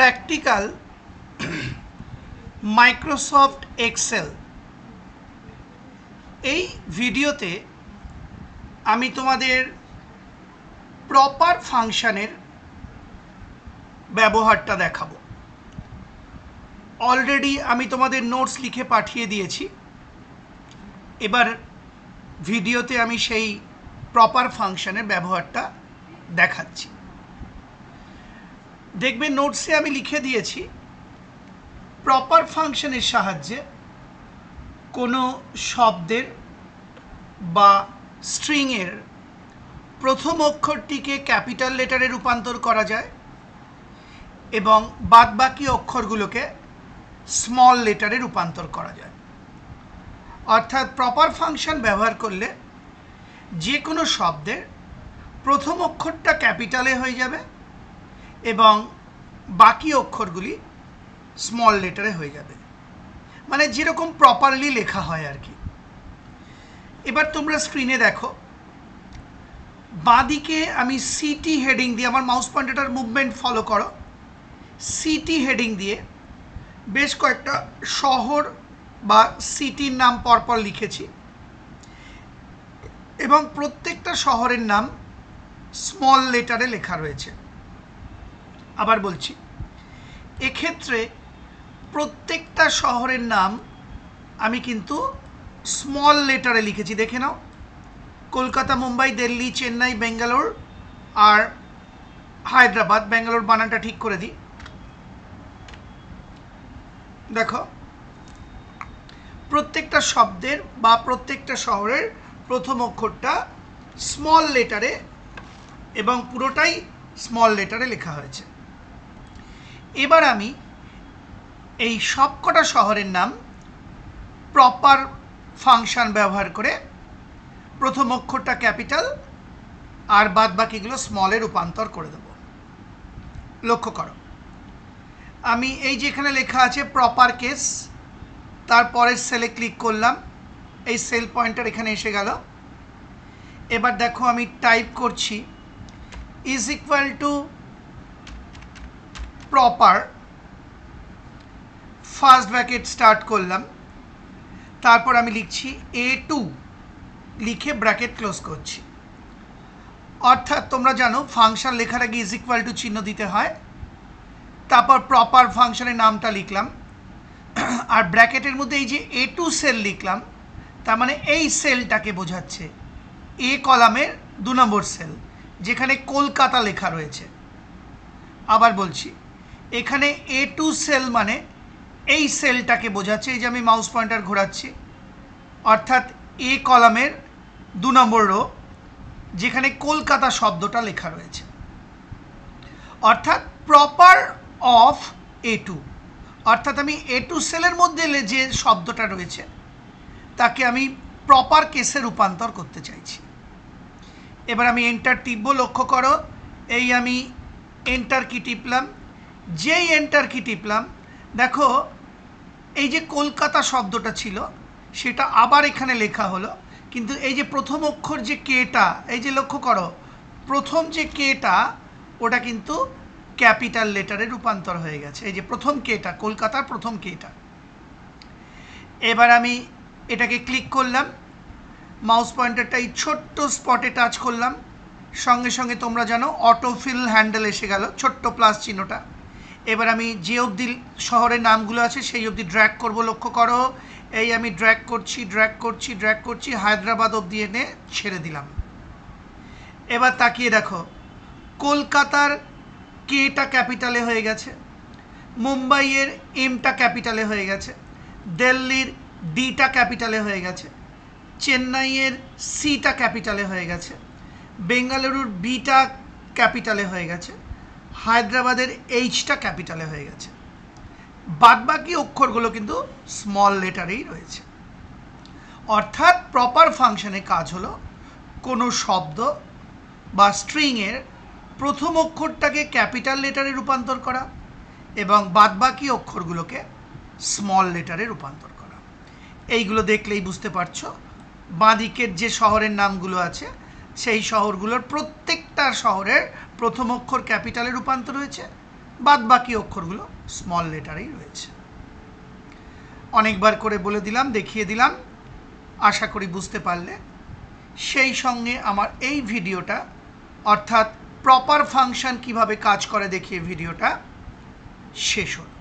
Practical Microsoft Excel. এই ভিডিওতে আমি তোমাদের প্রপার ফাংশনের ব্যবহারটা দেখাবো। অলরেডি আমি তোমাদের নোটস লিখে পাঠিয়ে দিয়েছি। এবার ভিডিওতে আমি সেই প্রপার ফাংশনের ব্যবহারটা দেখাচ্ছি। দেখবে নোটসে আমি লিখে দিয়েছি প্রপার ফাংশনের সাহায্যে কোনো শব্দের বা স্ট্রিংয়ের প্রথম অক্ষরটিকে ক্যাপিটাল লেটারে রূপান্তর করা যায় এবং বাদবাকি অক্ষরগুলোকে স্মল লেটারে রূপান্তর করা যায়। অর্থাৎ প্রপার ফাংশন ব্যবহার করলে যে কোনো শব্দের প্রথম অক্ষরটা ক্যাপিটালে হয়ে যাবে এবং বাকি অক্ষরগুলি স্মল লেটারে হয়ে যাবে, মানে যেরকম প্রপারলি লেখা হয় আর কি। এবার তোমরা স্ক্রিনে দেখো, বাঁদিকে আমি সিটি হেডিং দিয়ে, আমার মাউস পয়েন্টারটার মুভমেন্ট ফলো করো, সিটি হেডিং দিয়ে বেশ কয়েকটা শহর বা সিটির নাম পরপর লিখেছি এবং প্রত্যেকটা শহরের নাম স্মল লেটারে লেখা রয়েছে। আবার বলছি, এক্ষেত্রে প্রত্যেকটা শহরের নাম আমি কিন্তু স্মল লেটারে লিখেছি। দেখে নাও, কলকাতা, মুম্বাই, দিল্লি, চেন্নাই, বেঙ্গালোর আর হায়দ্রাবাদ। বেঙ্গালোর বানানটা ঠিক করে দিই। দেখো, প্রত্যেকটা শব্দের বা প্রত্যেকটা শহরের প্রথম অক্ষরটা স্মল লেটারে এবং পুরোটাই স্মল লেটারে লেখা হয়েছে। এবার আমি এই সবকটা শহরের নাম প্রপার ফাংশন ব্যবহার করে প্রথম অক্ষরটা ক্যাপিটাল আর বাদ বাকিগুলো স্মলে রূপান্তর করে দেব। লক্ষ্য করো, আমি এই যে এখানে লেখা আছে প্রপার কেস, তারপরের সেলে ক্লিক করলাম, এই সেল পয়েন্টার এখানে এসে গেল। এবার দেখো আমি টাইপ করছি is equal to proper, first bracket start করলাম, তারপর আমি লিখছি A2, লিখে ব্র্যাকেট ক্লোজ করছি। অর্থাৎ তোমরা জানো ফাংশন লেখার আগে ইজ ইকুয়াল টু চিহ্ন দিতে হয়, তারপর প্রপার ফাংশনের নামটা লিখলাম আর ব্র্যাকেটের মধ্যে এই যে A2 সেল লিখলাম, তার মানে এই সেলটাকে বোঝাচ্ছে এ কলামের 2 নম্বর সেল, যেখানে কলকাতা লেখা রয়েছে। আবার বলছি, এখানে A2 সেল মানে এই সেলটাকে বোঝাচ্ছে, এই যে আমি মাউস পয়েন্টার ঘোরাচ্ছি, অর্থাৎ এ কলামের 2 নম্বর রো, যেখানে কলকাতা শব্দটা লেখা রয়েছে। অর্থাৎ প্রপার অফ A2, অর্থাৎ আমি A2 সেলের মধ্যে যে শব্দটা রয়েছে তাকে আমি প্রপার কেসে রূপান্তর করতে চাইছি। এবার আমি এন্টার টিপব। লক্ষ্য করো, এই আমি এন্টার কি টিপলাম, যেই এন্টার কি টিপলাম দেখো এই যে কলকাতা শব্দটা ছিল সেটা আবার এখানে লেখা হলো, কিন্তু এই যে প্রথম অক্ষর যে কেটা, এই যে লক্ষ্য করো প্রথম যে কেটা ওটা কিন্তু ক্যাপিটাল লেটারে রূপান্তর হয়ে গেছে। এই যে প্রথম কেটা, কলকাতার প্রথম কেটা। এবার আমি এটাকে ক্লিক করলাম, মাউস পয়েন্টারটা এই ছোট্ট স্পটে টাচ করলাম, সঙ্গে সঙ্গে তোমরা জানো অটোফিল হ্যান্ডেল এসে গেল, ছোট্ট প্লাস চিহ্নটা। এবার আমি যে অবধি শহরের নামগুলো আছে সেই অবধি ড্র্যাগ করব। লক্ষ্য করো, এই আমি ড্র্যাগ করছি, হায়দ্রাবাদ অবধি এনে ছেড়ে দিলাম। এবার তাকিয়ে দেখো, কলকাতার কেটা ক্যাপিটালে হয়ে গেছে, মুম্বাইয়ের এমটা ক্যাপিটালে হয়ে গেছে, দিল্লির ডিটা ক্যাপিটালে হয়ে গেছে, চেন্নাইয়ের সিটা ক্যাপিটালে হয়ে গেছে, বেঙ্গালুরুর বিটা ক্যাপিটালে হয়ে গেছে, হায়দ্রাবাদের এইচটা ক্যাপিটালে হয়ে গেছে। বাদবাকি অক্ষরগুলো কিন্তু স্মল লেটারেই রয়েছে। অর্থাৎ প্রপার ফাংশনের কাজ হলো কোনো শব্দ বা স্ট্রিংয়ের প্রথম অক্ষরটাকে ক্যাপিটাল লেটারে রূপান্তর করা এবং বাদবাকি অক্ষরগুলোকে স্মল লেটারে রূপান্তর করা। এইগুলো দেখলেই বুঝতে পারছো বাঁদিকের যে শহরের নামগুলো আছে সেই শহরগুলোর প্রত্যেকটা শহরের প্রথম অক্ষর ক্যাপিটালে রূপান্তর হয়েছে, বাদ বাকি অক্ষরগুলো স্মল লেটারেই রয়েছে। অনেকবার করে বলে দিলাম, দেখিয়ে দিলাম, আশা করি বুঝতে পারলে। সেই সঙ্গে আমার এই ভিডিওটা অর্থাৎ প্রপার ফাংশন কিভাবে কাজ করে দেখিয়ে ভিডিওটা শেষ হলো।